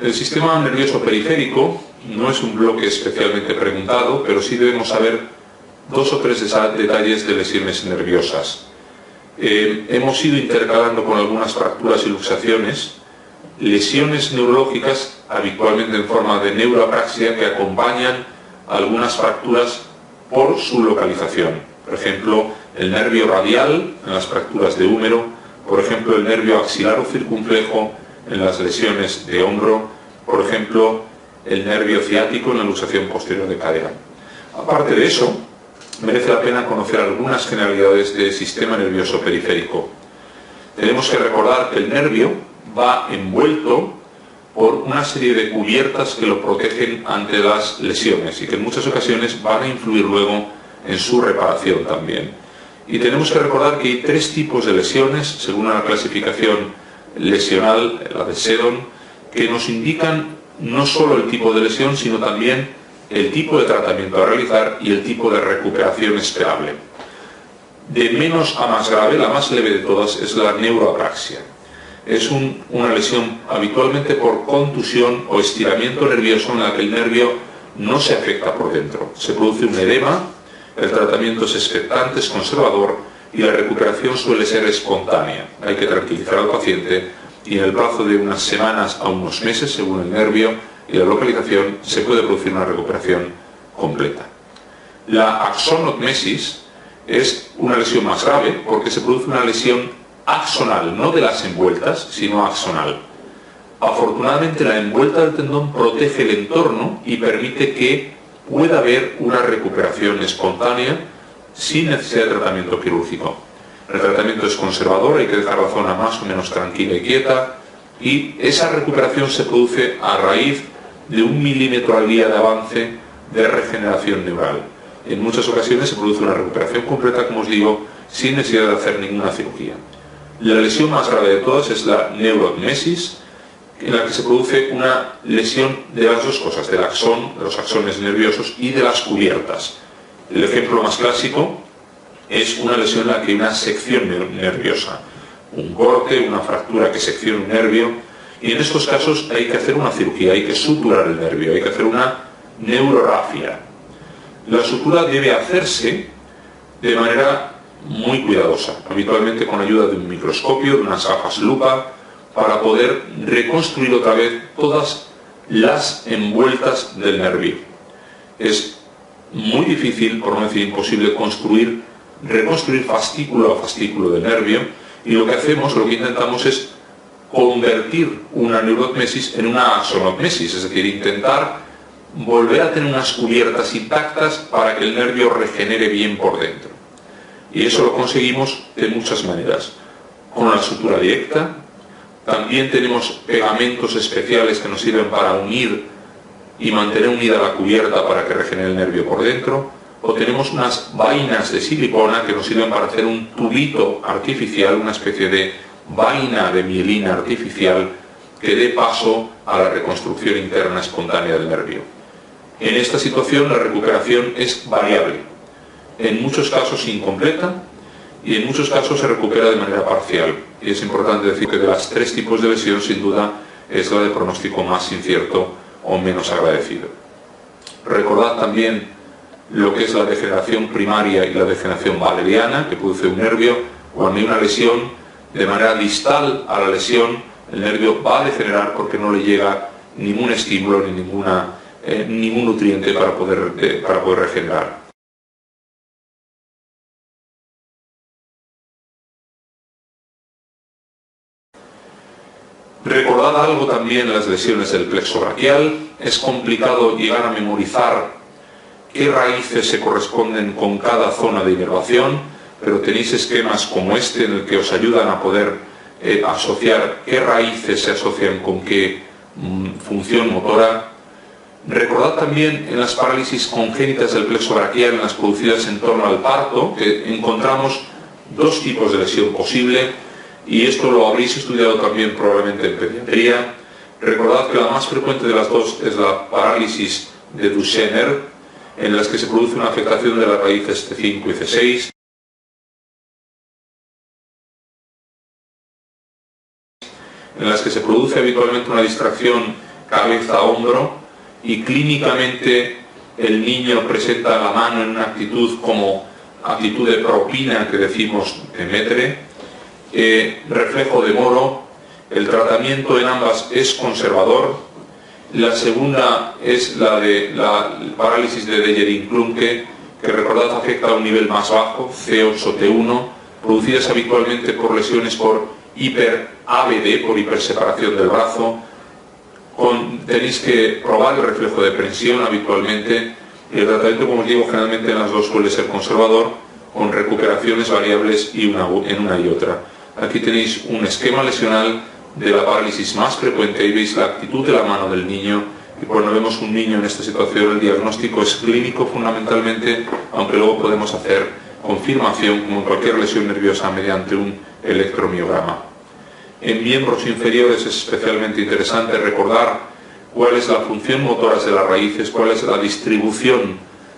El sistema nervioso periférico no es un bloque especialmente preguntado, pero sí debemos saber dos o tres detalles de lesiones nerviosas. Hemos ido intercalando con algunas fracturas y luxaciones lesiones neurológicas, habitualmente en forma de neuroapraxia, que acompañan algunas fracturas por su localización. Por ejemplo, el nervio radial en las fracturas de húmero, por ejemplo, el nervio axilar o circunflejo en las lesiones de hombro, por ejemplo, el nervio ciático en la luxación posterior de cadera. Aparte de eso, merece la pena conocer algunas generalidades del sistema nervioso periférico. Tenemos que recordar que el nervio va envuelto por una serie de cubiertas que lo protegen ante las lesiones y que en muchas ocasiones van a influir luego en su reparación también. Y tenemos que recordar que hay tres tipos de lesiones, según la clasificación lesional, la de Seddon, que nos indican no solo el tipo de lesión, sino también el tipo de tratamiento a realizar y el tipo de recuperación esperable. De menos a más grave, la más leve de todas es la neuroapraxia. Es una lesión habitualmente por contusión o estiramiento nervioso en la que el nervio no se afecta por dentro. Se produce un edema, el tratamiento es expectante, es conservador y la recuperación suele ser espontánea. Hay que tranquilizar al paciente y en el plazo de unas semanas a unos meses, según el nervio y la localización, se puede producir una recuperación completa. La axonotmesis es una lesión más grave porque se produce una lesión axonal, no de las envueltas, sino axonal. Afortunadamente la envuelta del tendón protege el entorno y permite que pueda haber una recuperación espontánea sin necesidad de tratamiento quirúrgico. El tratamiento es conservador, hay que dejar la zona más o menos tranquila y quieta y esa recuperación se produce a raíz de 1 milímetro al día de avance de regeneración neural. En muchas ocasiones se produce una recuperación completa, como os digo, sin necesidad de hacer ninguna cirugía. La lesión más grave de todas es la neurotmesis, en la que se produce una lesión de las dos cosas, del axón, de los axones nerviosos y de las cubiertas. El ejemplo más clásico es una lesión en la que hay una sección nerviosa, un corte, una fractura que secciona un nervio, y en estos casos hay que hacer una cirugía, hay que suturar el nervio, hay que hacer una neurorrafia. La sutura debe hacerse de manera muy cuidadosa, habitualmente con ayuda de un microscopio, de unas gafas lupa, para poder reconstruir otra vez todas las envueltas del nervio. Es muy difícil, por no decir imposible, reconstruir fascículo a fascículo del nervio, y lo que intentamos es convertir una neurotmesis en una axonotmesis, es decir, intentar volver a tener unas cubiertas intactas para que el nervio regenere bien por dentro. Y eso lo conseguimos de muchas maneras. Con la sutura directa, también tenemos pegamentos especiales que nos sirven para unir y mantener unida la cubierta para que regenere el nervio por dentro, o tenemos unas vainas de silicona que nos sirven para hacer un tubito artificial, una especie de vaina de mielina artificial que dé paso a la reconstrucción interna espontánea del nervio. En esta situación la recuperación es variable. En muchos casos incompleta y en muchos casos se recupera de manera parcial. Y es importante decir que de las tres tipos de lesión, sin duda, es la de pronóstico más incierto o menos agradecido. Recordad también lo que es la degeneración primaria y la degeneración valeriana, que produce un nervio. Cuando hay una lesión, de manera distal a la lesión, el nervio va a degenerar porque no le llega ningún estímulo ni ningún nutriente para poder regenerar. Recordad algo también en las lesiones del plexo braquial. Es complicado llegar a memorizar qué raíces se corresponden con cada zona de inervación, pero tenéis esquemas como este en el que os ayudan a poder asociar qué raíces se asocian con qué función motora. Recordad también en las parálisis congénitas del plexo braquial, en las producidas en torno al parto, que encontramos dos tipos de lesión posible, y esto lo habréis estudiado también probablemente en pediatría. Recordad que la más frecuente de las dos es la parálisis de Duchenne, en las que se produce una afectación de las raíces C5 y C6. En las que se produce habitualmente una distracción cabeza a hombro, y clínicamente el niño presenta la mano en una actitud como actitud de propina, que decimos de Metre, reflejo de Moro. El tratamiento en ambas es conservador. La segunda es la de la parálisis de Dejerin-Klumke, que recordad afecta a un nivel más bajo, C8-T1, producidas habitualmente por lesiones por hiper-ABD, por hiperseparación del brazo. Tenéis que probar el reflejo de prensión habitualmente, y el tratamiento, como os digo, generalmente en las dos suele ser conservador, con recuperaciones variables en una y otra. Aquí tenéis un esquema lesional de la parálisis más frecuente y veis la actitud de la mano del niño, y cuando vemos un niño en esta situación el diagnóstico es clínico fundamentalmente, aunque luego podemos hacer confirmación como en cualquier lesión nerviosa mediante un electromiograma. En miembros inferiores es especialmente interesante recordar cuál es la función motora de las raíces, cuál es la distribución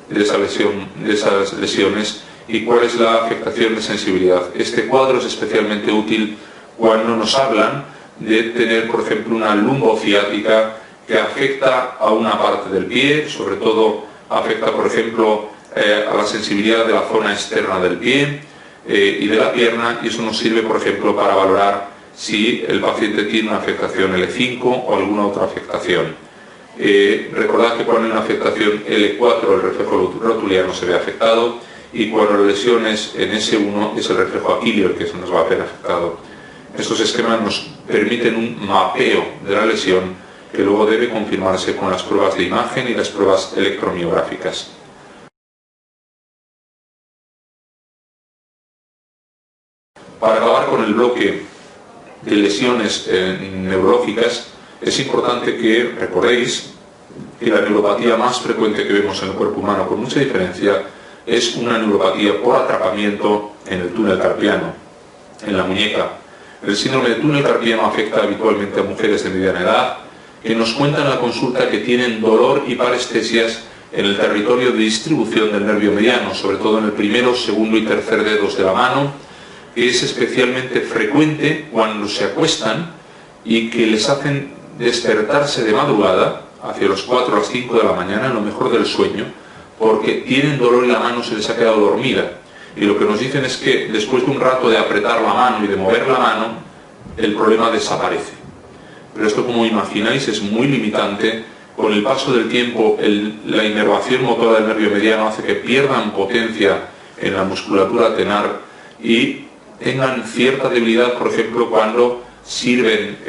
de esas lesiones y cuál es la afectación de sensibilidad. Este cuadro es especialmente útil cuando nos hablan de tener, por ejemplo, una lumbociática que afecta a una parte del pie, sobre todo afecta, por ejemplo, a la sensibilidad de la zona externa del pie y de la pierna, y eso nos sirve, por ejemplo, para valorar si el paciente tiene una afectación L5 o alguna otra afectación. Recordad que cuando hay una afectación L4 el reflejo rotuliano se ve afectado, y cuando la lesión es en S1 es el reflejo aquileo el que se nos va a ver afectado. Estos esquemas nos permiten un mapeo de la lesión que luego debe confirmarse con las pruebas de imagen y las pruebas electromiográficas. Para acabar con el bloque de lesiones neurológicas, es importante que recordéis que la neuropatía más frecuente que vemos en el cuerpo humano, con mucha diferencia, es una neuropatía por atrapamiento en el túnel carpiano, en la muñeca. El síndrome de túnel carpiano afecta habitualmente a mujeres de mediana edad que nos cuentan en la consulta que tienen dolor y parestesias en el territorio de distribución del nervio mediano, sobre todo en el primero, segundo y tercer dedos de la mano, que es especialmente frecuente cuando se acuestan y que les hacen despertarse de madrugada, hacia los 4 a las 5 de la mañana, en lo mejor del sueño, porque tienen dolor y la mano se les ha quedado dormida. Y lo que nos dicen es que después de un rato de apretar la mano y de mover la mano, el problema desaparece. Pero esto, como imagináis, es muy limitante. Con el paso del tiempo, la inervación motora del nervio mediano hace que pierdan potencia en la musculatura tenar y tengan cierta debilidad, por ejemplo, cuando sirven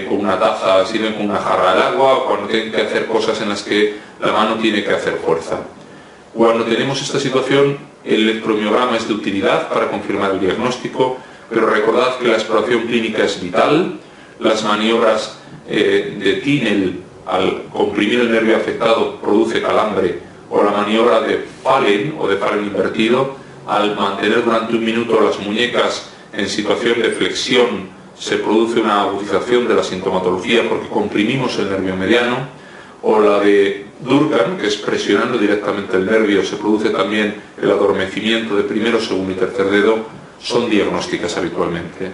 con una taza, sirven con una jarra de agua, o cuando tienen que hacer cosas en las que la mano tiene que hacer fuerza. Cuando tenemos esta situación, el electromiograma es de utilidad para confirmar el diagnóstico, pero recordad que la exploración clínica es vital. Las maniobras de Tinel al comprimir el nervio afectado produce calambre, o la maniobra de Fallen o de Fallen invertido al mantener durante un minuto las muñecas en situación de flexión se produce una agudización de la sintomatología porque comprimimos el nervio mediano, o la de Durkheim, que es presionando directamente el nervio, se produce también el adormecimiento de primero, segundo y tercer dedo, son diagnósticas habitualmente.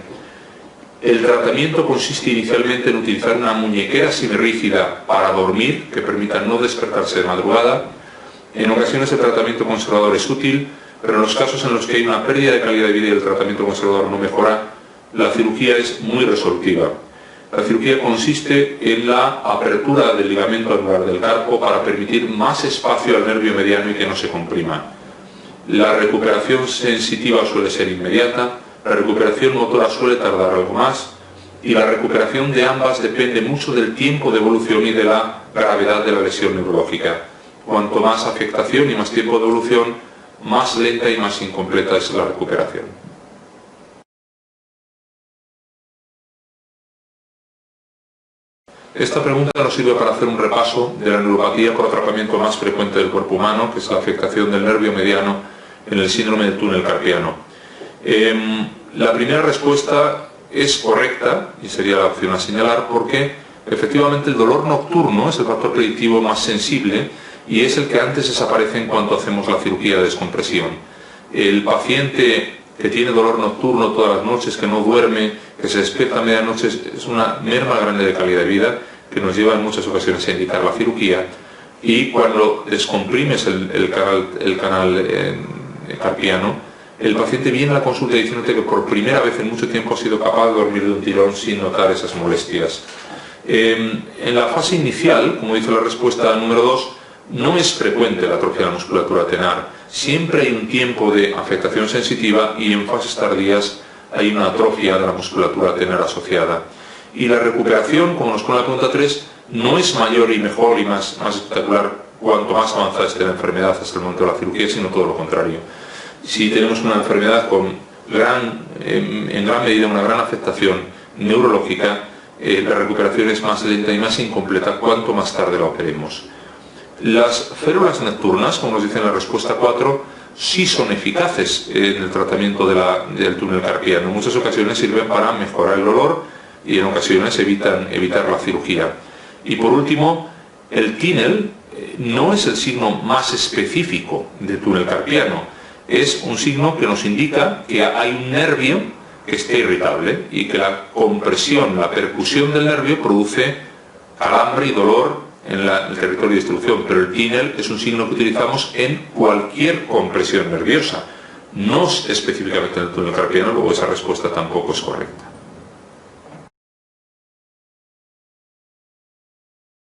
El tratamiento consiste inicialmente en utilizar una muñequera semirrígida para dormir, que permita no despertarse de madrugada. En ocasiones el tratamiento conservador es útil, pero en los casos en los que hay una pérdida de calidad de vida y el tratamiento conservador no mejora, la cirugía es muy resolutiva. La cirugía consiste en la apertura del ligamento anular del carpo para permitir más espacio al nervio mediano y que no se comprima. La recuperación sensitiva suele ser inmediata, la recuperación motora suele tardar algo más, y la recuperación de ambas depende mucho del tiempo de evolución y de la gravedad de la lesión neurológica. Cuanto más afectación y más tiempo de evolución, más lenta y más incompleta es la recuperación. Esta pregunta nos sirve para hacer un repaso de la neuropatía por atrapamiento más frecuente del cuerpo humano, que es la afectación del nervio mediano en el síndrome del túnel carpiano. La primera respuesta es correcta, y sería la opción a señalar, porque efectivamente el dolor nocturno es el factor predictivo más sensible y es el que antes desaparece en cuanto hacemos la cirugía de descompresión. El paciente que tiene dolor nocturno todas las noches, que no duerme, que se despierta a medianoche, es una merma grande de calidad de vida. que nos lleva en muchas ocasiones a indicar la cirugía, y cuando descomprimes el canal carpiano, el paciente viene a la consulta diciéndote que por primera vez en mucho tiempo ha sido capaz de dormir de un tirón sin notar esas molestias. En la fase inicial, como dice la respuesta número 2, no es frecuente la atrofia de la musculatura tenar. Siempre hay un tiempo de afectación sensitiva y en fases tardías hay una atrofia de la musculatura tenar asociada. Y la recuperación, como nos pone la pregunta 3, no es mayor y mejor y más espectacular cuanto más avanzada esté la enfermedad hasta el momento de la cirugía, sino todo lo contrario. Si tenemos una enfermedad con en gran medida una gran afectación neurológica, la recuperación es más lenta y más incompleta cuanto más tarde la operemos. Las férulas nocturnas, como nos dice en la respuesta 4, sí son eficaces en el tratamiento del túnel carpiano. En muchas ocasiones sirven para mejorar el dolor y en ocasiones evitar la cirugía. Y por último, el TINEL no es el signo más específico de túnel carpiano. Es un signo que nos indica que hay un nervio que está irritable y que la compresión, la percusión del nervio produce calambre y dolor en el territorio de distribución, pero el TINEL es un signo que utilizamos en cualquier compresión nerviosa, no específicamente en el túnel carpiano, luego esa respuesta tampoco es correcta.